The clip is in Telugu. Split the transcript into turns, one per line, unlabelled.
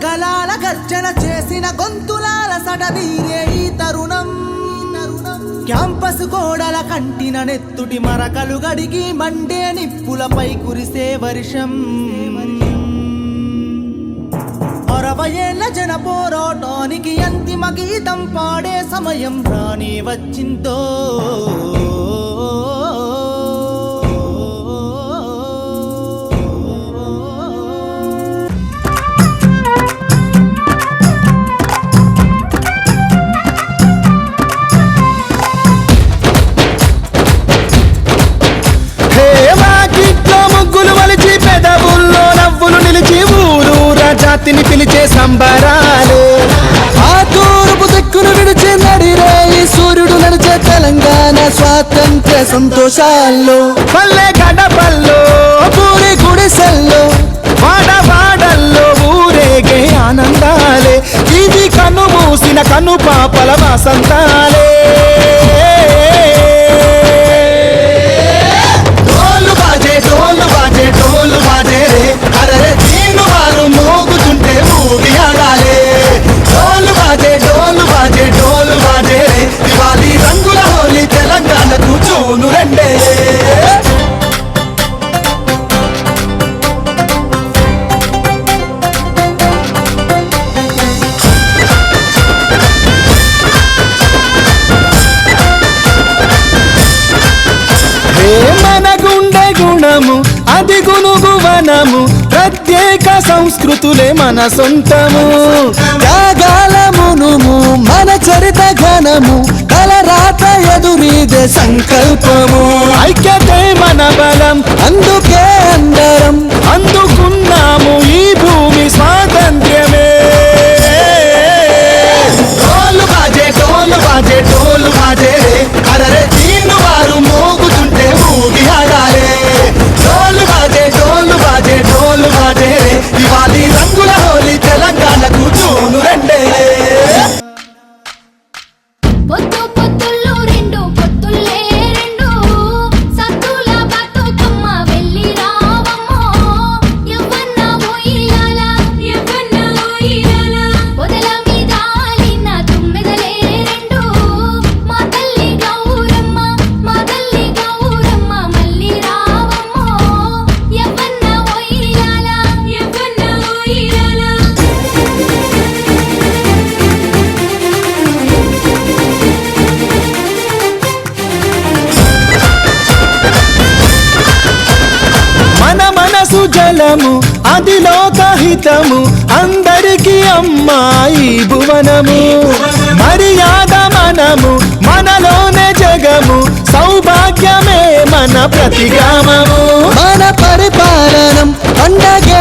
గలాల గర్జన చేసిన గొంతులాల సడదీరే ఈ తరుణం. క్యాంపస్ గోడల కంటిన నెత్తుటి మరకలు గడిగి మండే నిప్పులపై కురిసే వర్షం. 60 ఏళ్ల జన పోరాటానికి అంతిమ గీతం పాడే సమయం రాని వచ్చిందో.
ముగ్గులు వలిచి పెదవుల్లో నవ్వులు నిలిచి ఊరూరా జాతిని పిలిచే సంబరాలు. ఆ తూర్పు దిక్కును విడిచి నడిరే ఈ సూర్యుడు నడిచే తెలంగాణ స్వాతంత్ర సంతోషాల్లో. పల్లె గడపల్లో పూరి గుడిసెల్లో వాడవాడల్లో ఊరేగే ఆనందాలే. ఇది కను మూసిన కను పాపల వసంతాలే. డోలు బాజే రే అరే తీను వారు మోగుతుంటే ఊగి ఆడాలే. డోలు బాజే రే దివాళీ రంగుల హోలీ తెలంగాణకు జూను రెండే. మన గుండె గుణము అది గునుగువనము. ప్రత్యేక సంస్కృతులే మన సొంతము. త్యాగాల మునుము మన చరిత ఘనము. తలరాత ఎదురీదే సంకల్పము. ఐక్యతే మన బలం అందుకే అందరం అందుకున్నాము ఈ భూమి స్వాతంత్ర్యమే. డోలు బాజే రే అరే తీను వారు మోగుతుంటే ఊగి ఆడాలే. డోలు బాజే రే దివాళీ రంగుల హోలీ తెలంగాణకు జూను రెండే. జలము అది లోకహితము అందరికీ అమ్మాయి భువనము. మర్యాద మనము మనలోనే జగము. సౌభాగ్యమే మన ప్రతిగ్రామము. మన పరిపాలనం పండగే